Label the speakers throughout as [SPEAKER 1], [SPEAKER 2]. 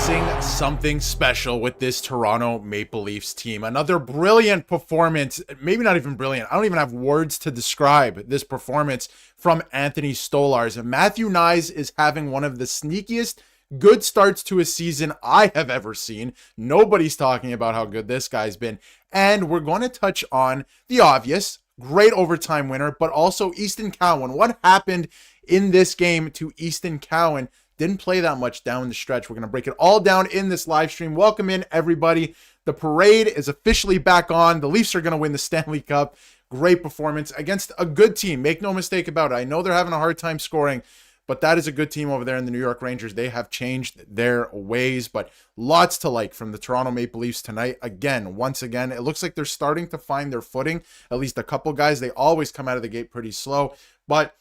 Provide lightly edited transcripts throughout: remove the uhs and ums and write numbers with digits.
[SPEAKER 1] witnessing something special with this Toronto Maple Leafs team. Another brilliant performance, maybe not even brilliant. I don't even have words to describe this performance from Anthony Stolarz. And Matthew Knies is having one of the sneakiest good starts to a season I have ever seen. Nobody's talking about how good this guy's been. And we're going to touch on the obvious, great overtime winner, but also Easton Cowan. What happened in this game to Easton Cowan? Didn't play that much down the stretch. We're going to break it all down in this live stream. Welcome in, everybody. The parade is officially back on. The Leafs are going to win the Stanley Cup. Great performance against a good team. Make no mistake about it. I know they're having a hard time scoring, but that is a good team over there in the New York Rangers. They have changed their ways, but lots to like from the Toronto Maple Leafs tonight. Once again, it looks like they're starting to find their footing. At least a couple guys. They always come out of the gate pretty slow, but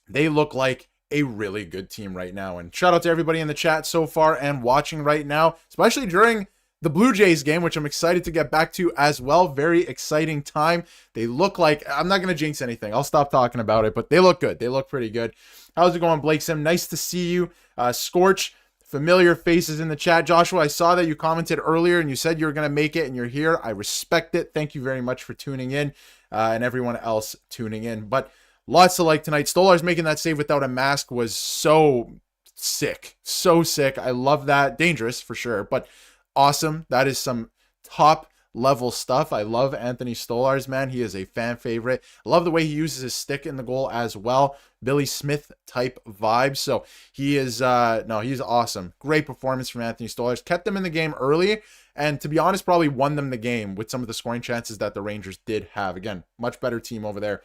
[SPEAKER 1] they look like a really good team right now. And shout out to everybody in the chat so far and watching right now, especially during the Blue Jays game, which I'm excited to get back to as well. Very exciting time. They look like, I'm not going to jinx anything. I'll stop talking about it, but they look good. They look pretty good. How's it going, Blake Sim? Nice to see you. Scorch, familiar faces in the chat. Joshua, I saw that you commented earlier and you said you were going to make it and you're here. I respect it. Thank you very much for tuning in and everyone else tuning in. But lots to like tonight. Stolarz making that save without a mask was so sick. So sick. I love that. Dangerous for sure, but awesome. That is some top level stuff. I love Anthony Stolarz, man. He is a fan favorite. I love the way he uses his stick in the goal as well. Billy Smith type vibe. So he is, he's awesome. Great performance from Anthony Stolarz. Kept them in the game early. And to be honest, probably won them the game with some of the scoring chances that the Rangers did have. Again, much better team over there.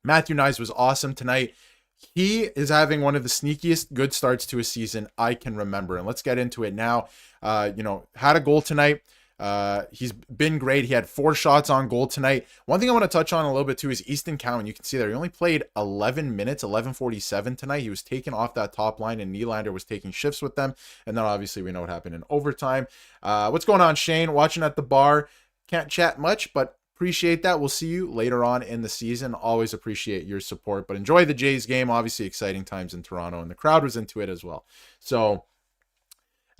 [SPEAKER 1] Matthew Knies was awesome tonight. He is having one of the sneakiest good starts to a season I can remember. And let's get into it now. Had a goal tonight. He's been great. He had 4 shots on goal tonight. One thing I want to touch on a little bit too is Easton Cowan. You can see there, he only played 11 minutes, 11:47 tonight. He was taken off that top line and Nylander was taking shifts with them. And then obviously we know what happened in overtime. What's going on, Shane? Watching at the bar. Can't chat much, but appreciate that. We'll see you later on in the season. Always appreciate your support, but enjoy the Jays game. Obviously exciting times in Toronto and the crowd was into it as well. So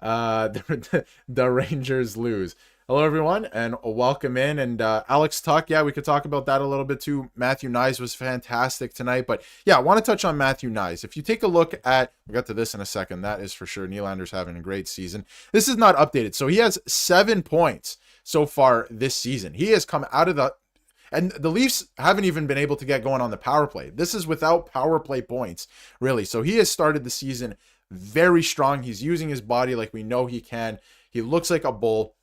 [SPEAKER 1] the Rangers lose. Hello everyone and welcome in. And Alex Tuck, yeah, we could talk about that a little bit too. Matthew Knies was fantastic tonight, but yeah, I want to touch on Matthew Knies. If you take a look at, we'll get to this in a second, that is for sure. Nylander's having a great season. This is not updated, so he has 7 points so far this season. He has come out of and the Leafs haven't even been able to get going on the power play. This is without power play points, really. So he has started the season very strong. He's using his body like we know he can. He looks like a bull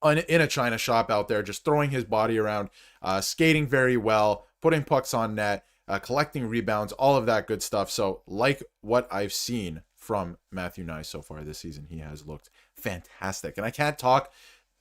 [SPEAKER 1] in a China shop out there, just throwing his body around, skating very well, putting pucks on net, collecting rebounds, all of that good stuff. So like what I've seen from Matthew Knies so far this season, he has looked fantastic. And I can't talk,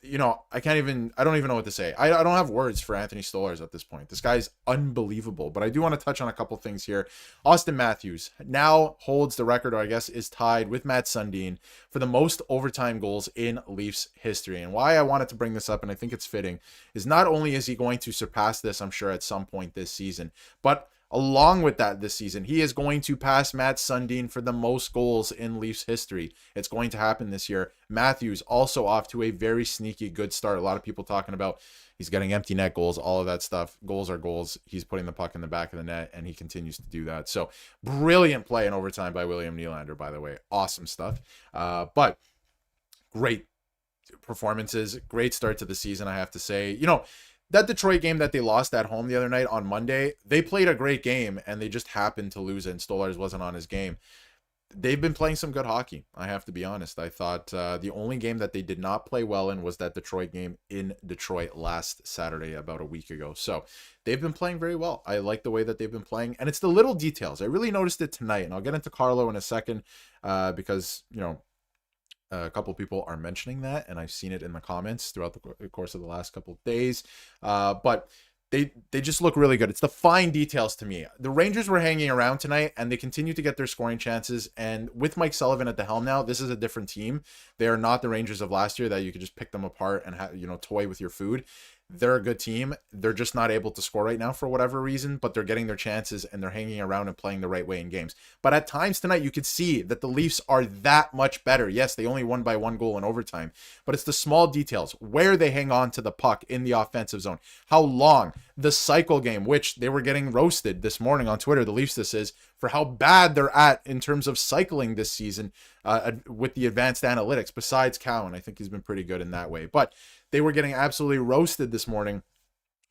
[SPEAKER 1] I don't even know what to say. I don't have words for Anthony Stolarz at this point. This guy's unbelievable. But I do want to touch on a couple things here. Austin Matthews now holds the record, or I guess is tied with Matt Sundin for the most overtime goals in Leafs history. And why I wanted to bring this up, and I think it's fitting, is not only is he going to surpass this, I'm sure, at some point this season, but along with that this season, he is going to pass Matt Sundin for the most goals in Leafs history. It's going to happen this year. Matthews also off to a very sneaky good start. A lot of people talking about he's getting empty net goals, all of that stuff. Goals are goals. He's putting the puck in the back of the net, and he continues to do that. So brilliant play in overtime by William Nylander, by the way. Awesome stuff. But great performances. Great start to the season, I have to say. That Detroit game that they lost at home the other night on Monday, they played a great game and they just happened to lose it, and Stolarz wasn't on his game. They've been playing some good hockey, I have to be honest. I thought the only game that they did not play well in was that Detroit game in Detroit last Saturday, about a week ago. So they've been playing very well. I like the way that they've been playing, and it's the little details. I really noticed it tonight, and I'll get into Carlo in a second because, a couple people are mentioning that, and I've seen it in the comments throughout the course of the last couple of days. But they just look really good. It's the fine details to me. The Rangers were hanging around tonight, and they continue to get their scoring chances. And with Mike Sullivan at the helm now, this is a different team. They are not the Rangers of last year that you could just pick them apart and toy with your food. they're a good team. They're just not able to score right now for whatever reason, but they're getting their chances and they're hanging around and playing the right way in games. But at times tonight, you could see that the Leafs are that much better. Yes, they only won by 1 goal in overtime, but it's the small details, where they hang on to the puck in the offensive zone, how long, the cycle game, which they were getting roasted this morning on Twitter, the Leafs this is, for how bad they're at in terms of cycling this season with the advanced analytics, besides Cowan. I think he's been pretty good in that way. But they were getting absolutely roasted this morning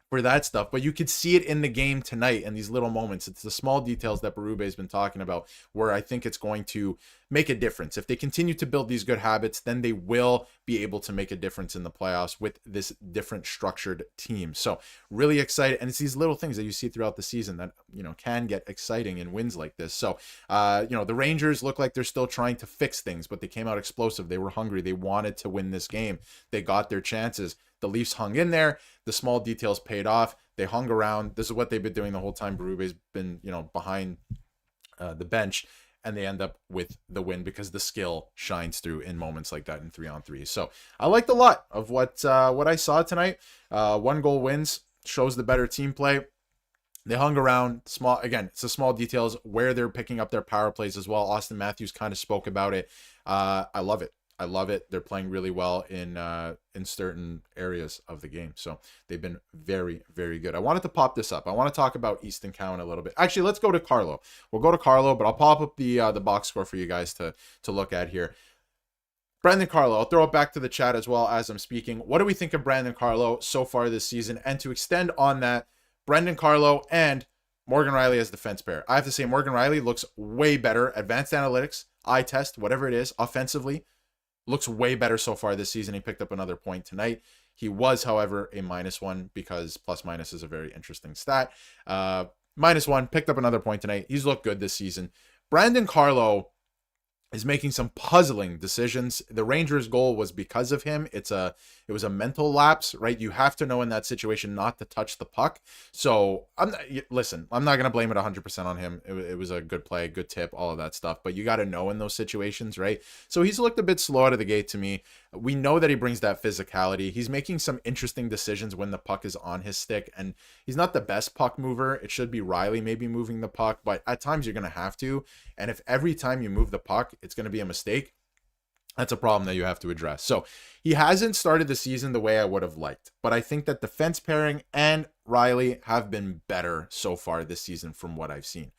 [SPEAKER 1] for that stuff, but you could see it in the game tonight in these little moments. It's the small details that Berube has been talking about where I think it's going to make a difference. If they continue to build these good habits, then they will be able to make a difference in the playoffs with this different structured team. So really excited. And it's these little things that you see throughout the season that, can get exciting in wins like this. So, the Rangers look like they're still trying to fix things, but they came out explosive. They were hungry. They wanted to win this game. They got their chances. The Leafs hung in there. The small details paid off. They hung around. This is what they've been doing the whole time. Berube's been, behind the bench, and they end up with the win because the skill shines through in moments like that in 3-on-3. So I liked a lot of what I saw tonight. 1 goal wins, shows the better team play. They hung around. It's the small details where they're picking up their power plays as well. Austin Matthews kind of spoke about it. I love it. I love it. They're playing really well in certain areas of the game. So they've been very, very good. I wanted to pop this up. I want to talk about Easton Cowan a little bit. Actually, let's go to Carlo. We'll go to Carlo, but I'll pop up the box score for you guys to look at here. Brandon Carlo, I'll throw it back to the chat as well as I'm speaking. What do we think of Brandon Carlo so far this season? And to extend on that, Brandon Carlo and Morgan Rielly as defense pair. I have to say Morgan Rielly looks way better. Advanced analytics, eye test, whatever it is, offensively, looks way better so far this season. He picked up another point tonight. He was, however, a -1 because plus-minus is a very interesting stat. -1, picked up another point tonight. He's looked good this season. Brandon Carlo is making some puzzling decisions. The Rangers' goal was because of him. It was a mental lapse, right? You have to know in that situation not to touch the puck. So I'm not going to blame it 100% on him. It was a good play, good tip, all of that stuff. But you got to know in those situations, right? So he's looked a bit slow out of the gate to me. We know that he brings that physicality. He's making some interesting decisions when the puck is on his stick, and he's not the best puck mover. It should be Rielly maybe moving the puck, but at times you're going to have to. And if every time you move the puck, it's going to be a mistake, that's a problem that you have to address. So he hasn't started the season the way I would have liked, but I think that defense pairing and Rielly have been better so far this season from what I've seen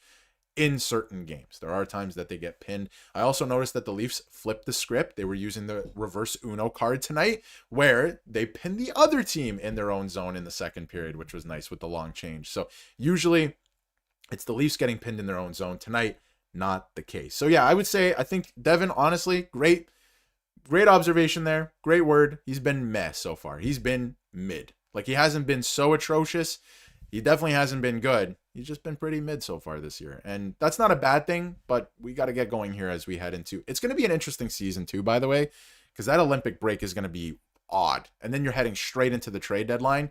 [SPEAKER 1] in certain games. There are times that they get pinned. I also noticed that the Leafs flipped the script. They were using the reverse Uno card tonight where they pinned the other team in their own zone in the second period, which was nice with the long change. So usually it's the Leafs getting pinned in their own zone. Tonight, not the case. So yeah, I think Devin, honestly, great observation there. Great word. He's been meh so far. He's been mid. Like, he hasn't been so atrocious. He definitely hasn't been good. He's just been pretty mid so far this year. And that's not a bad thing, but we got to get going here as we head into... It's going to be an interesting season too, by the way, because that Olympic break is going to be odd. And then you're heading straight into the trade deadline.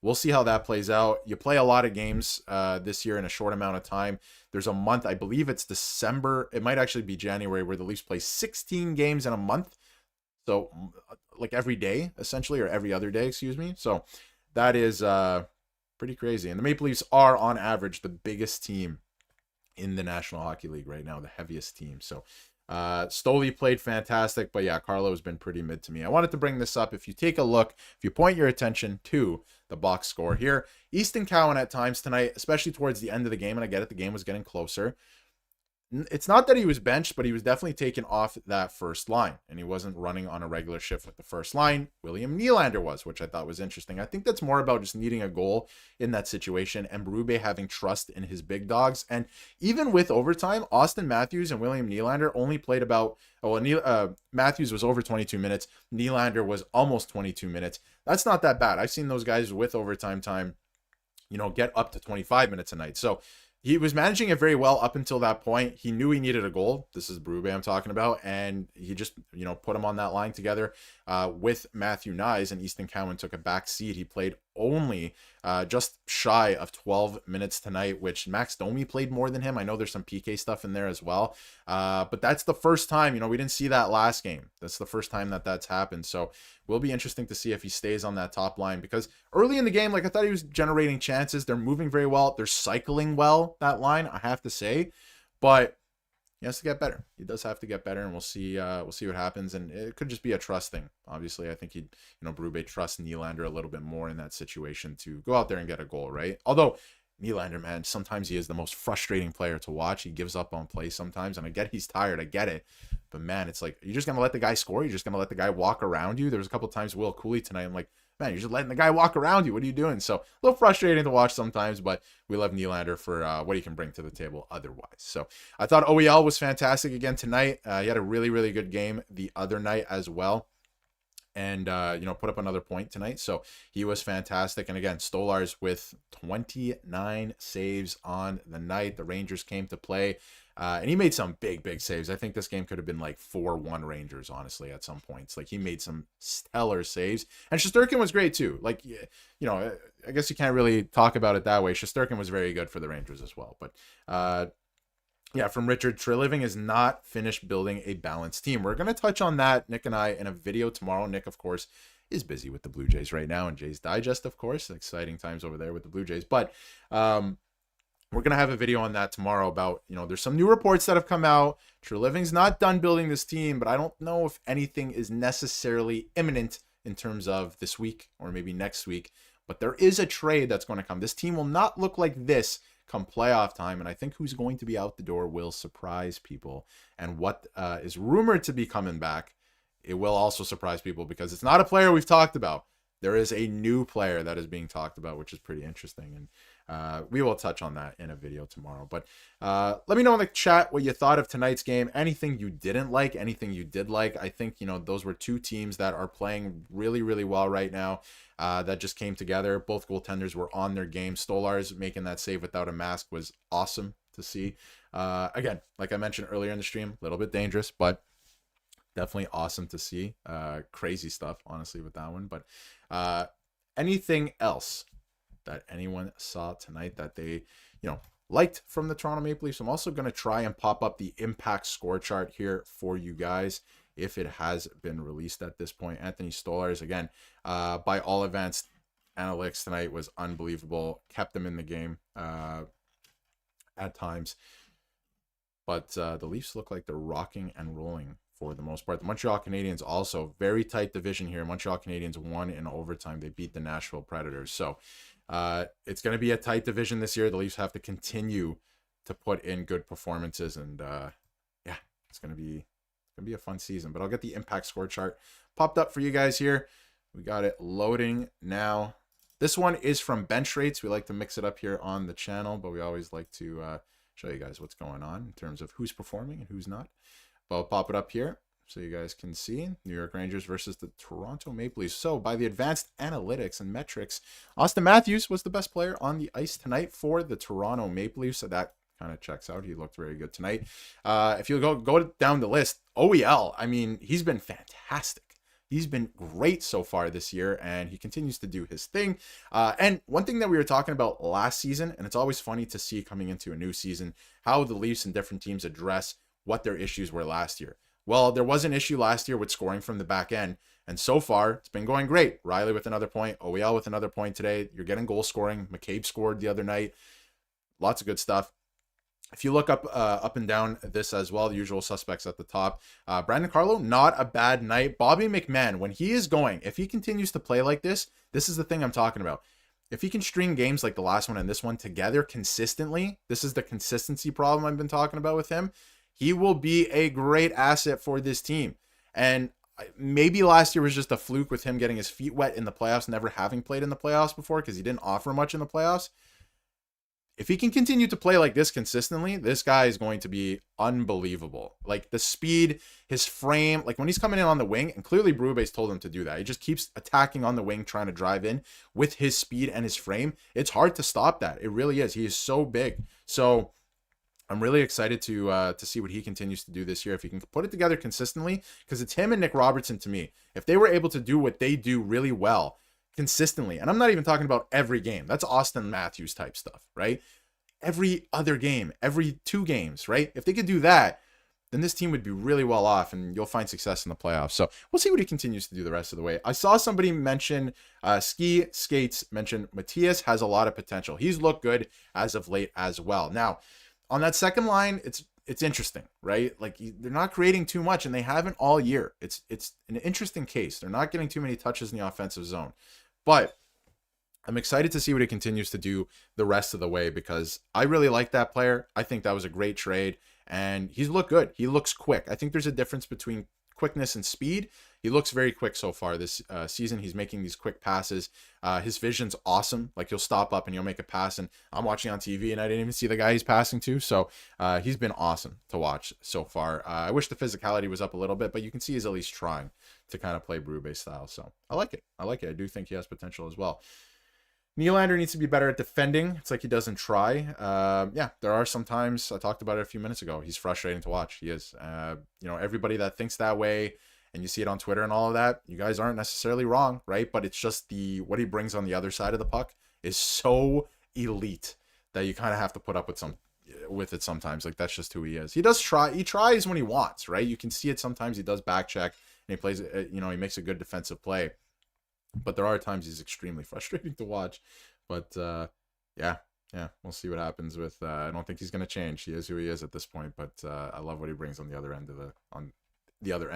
[SPEAKER 1] We'll see how that plays out. You play a lot of games this year in a short amount of time. There's a month, I believe it's December. It might actually be January, where the Leafs play 16 games in a month. So like every day, essentially, or every other day, excuse me. So that is pretty crazy. And the Maple Leafs are, on average, the biggest team in the National Hockey League right now, the heaviest team. So Stoli played fantastic, but yeah, Carlo has been pretty mid to me. I wanted to bring this up. If you take a look, if you point your attention to the box score here, Easton Cowan at times tonight, especially towards the end of the game, and I get it, the game was getting closer. It's not that he was benched, but he was definitely taken off that first line, and he wasn't running on a regular shift with the first line. William Nylander was, which I thought was interesting. I think that's more about just needing a goal in that situation and Berube having trust in his big dogs. And even with overtime, Austin Matthews and William Nylander only played about, Matthews was over 22 minutes. Nylander was almost 22 minutes. That's not that bad. I've seen those guys with overtime time, get up to 25 minutes a night. So he was managing it very well up until that point. He knew he needed a goal. This is Berube I'm talking about. And he just, put him on that line together with Matthew Knies, and Easton Cowan took a back seat. He played only just shy of 12 minutes tonight, which Max Domi played more than him. I know there's some PK stuff in there as well. But that's the first time, we didn't see that last game. That's the first time that that's happened. So will be interesting to see if he stays on that top line, because early in the game, like, I thought he was generating chances. They're moving very well. They're cycling well, that line, I have to say. But he has to get better. He does have to get better, and we'll see what happens. And it could just be a trust thing. Obviously, I think he'd, Berube trusts Nylander a little bit more in that situation to go out there and get a goal, right? Although Nylander, man, sometimes he is the most frustrating player to watch. He gives up on plays sometimes, and I get he's tired. I get it. But, man, it's like, you're just going to let the guy score? You're just going to let the guy walk around you? There was a couple of times Will Cooley tonight, I'm like, man, you're just letting the guy walk around you. What are you doing? So a little frustrating to watch sometimes, but we love Nylander for what he can bring to the table otherwise. So I thought OEL was fantastic again tonight. He had a really, really good game the other night as well. And, put up another point tonight. So he was fantastic. And again, Stolarz with 29 saves on the night. The Rangers came to play. And he made some big, big saves. I think this game could have been like 4-1 Rangers, honestly, at some points. Like, he made some stellar saves. And Shesterkin was great, too. Like, I guess you can't really talk about it that way. Shesterkin was very good for the Rangers as well. But, yeah, from Richard, Treliving is not finished building a balanced team. We're going to touch on that, Nick and I, in a video tomorrow. Nick, of course, is busy with the Blue Jays right now, and Jays Digest, of course. Exciting times over there with the Blue Jays. But we're going to have a video on that tomorrow about, there's some new reports that have come out. Treliving's not done building this team, but I don't know if anything is necessarily imminent in terms of this week or maybe next week. But there is a trade that's going to come. This team will not look like this come playoff time, and I think who's going to be out the door will surprise people. And what is rumored to be coming back, it will also surprise people, because it's not a player we've talked about. There is a new player that is being talked about, which is pretty interesting, and we will touch on that in a video tomorrow. But let me know in the chat what you thought of tonight's game. Anything you didn't like, anything you did like. I think, those were two teams that are playing really, really well right now. That just came together. Both goaltenders were on their game. Stolarz making that save without a mask was awesome to see. Again, like I mentioned earlier in the stream, a little bit dangerous, but definitely awesome to see. Crazy stuff, honestly, with that one. But anything else that anyone saw tonight that they, liked from the Toronto Maple Leafs? I'm also going to try and pop up the impact score chart here for you guys, if it has been released at this point. Anthony Stolarz, again, by all advanced analytics tonight, was unbelievable. Kept them in the game at times. But the Leafs look like they're rocking and rolling for the most part. The Montreal Canadiens also, very tight division here. Montreal Canadiens won in overtime. They beat the Nashville Predators. So it's going to be a tight division this year. The Leafs have to continue to put in good performances. And yeah, it's going to be a fun season. But I'll get the impact score chart popped up for you guys here. We got it loading now. This one is from bench rates. We like to mix it up here on the channel, but we always like to show you guys what's going on in terms of who's performing and who's not. But I'll pop it up here so you guys can see. New York Rangers versus the Toronto Maple Leafs. So by the advanced analytics and metrics, Austin Matthews was the best player on the ice tonight for the Toronto Maple Leafs. So that kind of checks out. He looked very good tonight. If you go down the list, OEL, I mean, he's been fantastic. He's been great so far this year, and he continues to do his thing. And one thing that we were talking about last season, and it's always funny to see coming into a new season, how the Leafs and different teams address what their issues were last year. Well, there was an issue last year with scoring from the back end, and so far, it's been going great. Riley with another point, OEL with another point today. You're getting goal scoring. McCabe scored the other night. Lots of good stuff. If you look up and down this as well, the usual suspects at the top. Brandon Carlo, not a bad night. Bobby McMahon, when he is going, if he continues to play like this is the thing I'm talking about. If he can string games like the last one and this one together consistently, this is the consistency problem I've been talking about with him. He will be a great asset for this team. And maybe last year was just a fluke with him getting his feet wet in the playoffs, never having played in the playoffs before because he didn't offer much in the playoffs. If he can continue to play like this consistently, this guy is going to be unbelievable. Like the speed, his frame, like when he's coming in on the wing, and clearly Berube's told him to do that. He just keeps attacking on the wing, trying to drive in with his speed and his frame. It's hard to stop that. It really is. He is so big. So I'm really excited to see what he continues to do this year. If he can put it together consistently, because it's him and Nick Robertson to me. If they were able to do what they do really well consistently, and I'm not even talking about every game. That's Austin Matthews type stuff, right? Every other game, every 2 games, right? If they could do that, then this team would be really well off and you'll find success in the playoffs. So we'll see what he continues to do the rest of the way. I saw somebody mention Ski Skates mention Matthias has a lot of potential. He's looked good as of late as well. Now, on that second line, it's interesting, right? Like they're not creating too much and they haven't all year. It's an interesting case. They're not getting too many touches in the offensive zone. But I'm excited to see what he continues to do the rest of the way because I really like that player. I think that was a great trade. And he's looked good. He looks quick. I think there's a difference between quickness and speed. He looks very quick so far this season. He's making these quick passes. His vision's awesome. Like he'll stop up and he'll make a pass. And I'm watching on TV and I didn't even see the guy he's passing to. So he's been awesome to watch so far. I wish the physicality was up a little bit, but you can see he's at least trying to kind of play Berube style. So I like it. I like it. I do think he has potential as well. Nylander needs to be better at defending. It's like he doesn't try. Yeah, there are some times, I talked about it a few minutes ago, he's frustrating to watch. He is. Everybody that thinks that way, and you see it on Twitter and all of that, you guys aren't necessarily wrong, right? But it's just what he brings on the other side of the puck is so elite that you kind of have to put up with it sometimes. Like that's just who he is. He does try. He tries when he wants, right? You can see it sometimes. He does back check and he plays. He makes a good defensive play. But there are times he's extremely frustrating to watch. But yeah, we'll see what happens with. I don't think he's going to change. He is who he is at this point. But I love what he brings on the other end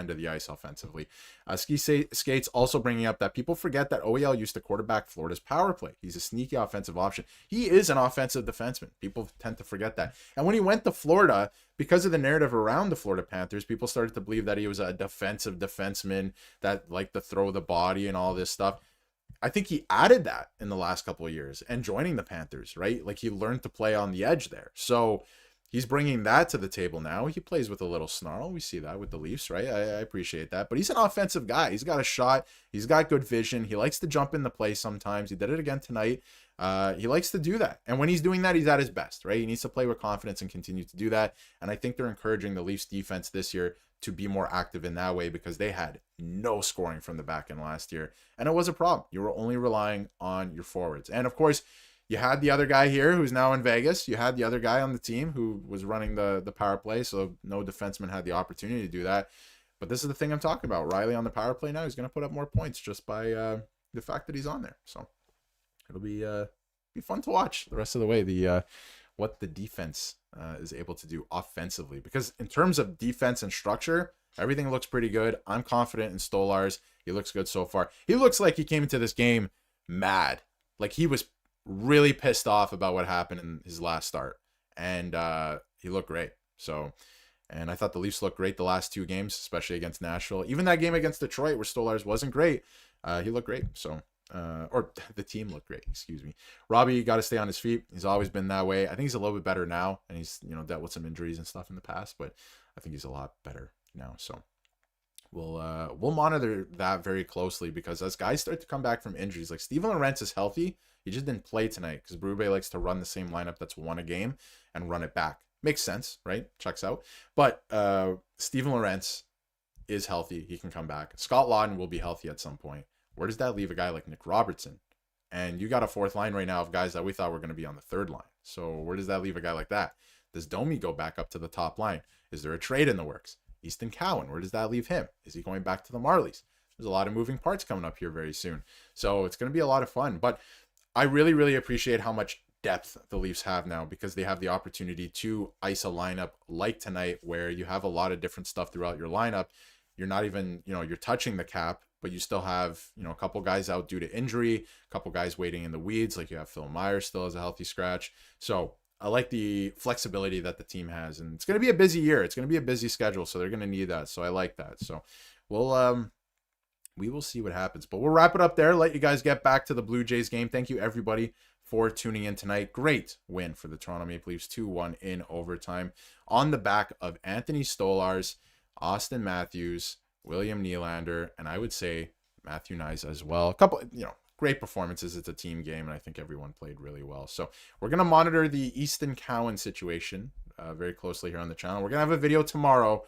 [SPEAKER 1] of the ice offensively. Ski Skates also bringing up that people forget that OEL used to quarterback Florida's power play. He's a sneaky offensive option. He is an offensive defenseman. People tend to forget that. And when he went to Florida, because of the narrative around the Florida Panthers, people started to believe that he was a defensive defenseman that liked to throw the body and all this stuff. I think he added that in the last couple of years and joining the Panthers, right? Like he learned to play on the edge there. So he's bringing that to the table now. He plays with a little snarl. We see that with the Leafs, right? I appreciate that. But he's an offensive guy. He's got a shot. He's got good vision. He likes to jump in the play sometimes. He did it again tonight. He likes to do that. And when he's doing that, he's at his best, right? He needs to play with confidence and continue to do that. And I think they're encouraging the Leafs defense this year to be more active in that way because they had no scoring from the back end last year. And it was a problem. You were only relying on your forwards. And of course, you had the other guy here who's now in Vegas. You had the other guy on the team who was running the power play, so no defenseman had the opportunity to do that. But this is the thing I'm talking about. Riley on the power play now, he's going to put up more points just by the fact that he's on there. So it'll be fun to watch the rest of the way, what the defense is able to do offensively. Because in terms of defense and structure, everything looks pretty good. I'm confident in Stolarz. He looks good so far. He looks like he came into this game mad. Like he was really pissed off about what happened in his last start, and he looked great. So, and I thought the Leafs looked great the last 2 games, especially against Nashville. Even that game against Detroit where Stolarz wasn't great, he looked great. So, or the team looked great, excuse me. Robbie got to stay on his feet. He's always been that way. I think he's a little bit better now, and he's dealt with some injuries and stuff in the past, but I think he's a lot better now. So we'll monitor that very closely because as guys start to come back from injuries, like Steven Lorentz is healthy. He just didn't play tonight because Berube likes to run the same lineup that's won a game and run it back. Makes sense, right? Checks out. But Steven Lorentz is healthy. He can come back. Scott Lawton will be healthy at some point. Where does that leave a guy like Nick Robertson? And you got a 4th line right now of guys that we thought were going to be on the 3rd line. So where does that leave a guy like that? Does Domi go back up to the top line? Is there a trade in the works? Easton Cowan, where does that leave him? Is he going back to the Marlies? There's a lot of moving parts coming up here very soon. So it's going to be a lot of fun. But I really, really appreciate how much depth the Leafs have now because they have the opportunity to ice a lineup like tonight where you have a lot of different stuff throughout your lineup. You're not even, you're touching the cap, but you still have, a couple guys out due to injury, a couple guys waiting in the weeds. Like you have Phil Myers still has a healthy scratch. So I like the flexibility that the team has, and it's going to be a busy year. It's going to be a busy schedule. So they're going to need that. So I like that. So we will see what happens, but we'll wrap it up there. Let you guys get back to the Blue Jays game. Thank you everybody for tuning in tonight. Great win for the Toronto Maple Leafs, 2-1 in overtime on the back of Anthony Stolarz, Austin Matthews, William Nylander, and I would say Matthew Knies as well. A couple, great performances. It's a team game, and I think everyone played really well. So we're going to monitor the Easton Cowan situation very closely here on the channel. We're going to have a video tomorrow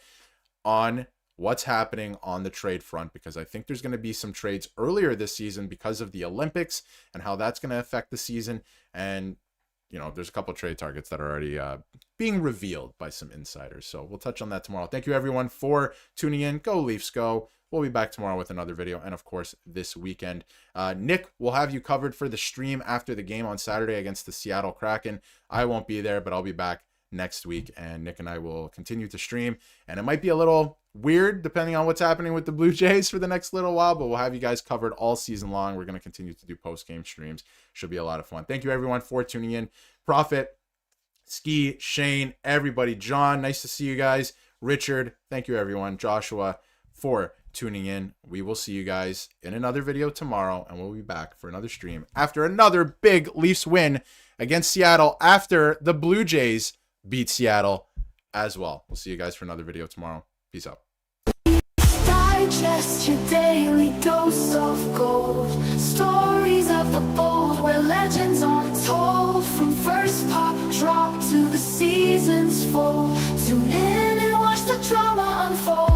[SPEAKER 1] on what's happening on the trade front, because I think there's going to be some trades earlier this season because of the Olympics and how that's going to affect the season. And, you know, there's a couple trade targets that are already being revealed by some insiders. So we'll touch on that tomorrow. Thank you, everyone, for tuning in. Go Leafs, go. We'll be back tomorrow with another video. And, of course, this weekend, Nick will have you covered for the stream after the game on Saturday against the Seattle Kraken. I won't be there, but I'll be back next week, and Nick and I will continue to stream. And it might be a little weird depending on what's happening with the Blue Jays for the next little while, but we'll have you guys covered all season long. We're going to continue to do post-game streams. Should be a lot of fun. Thank you, everyone, for tuning in. Prophet, Ski, Shane, everybody, John, nice to see you guys. Richard, thank you, everyone. Joshua, for tuning in. We will see you guys in another video tomorrow, and we'll be back for another stream after another big Leafs win against Seattle after the Blue Jays beat Seattle as well. We'll see you guys for another video tomorrow. Peace out.
[SPEAKER 2] Digest your daily dose of gold. Stories of the bold where legends untold. From first pop drop to the season's fall. Tune in and watch the drama unfold.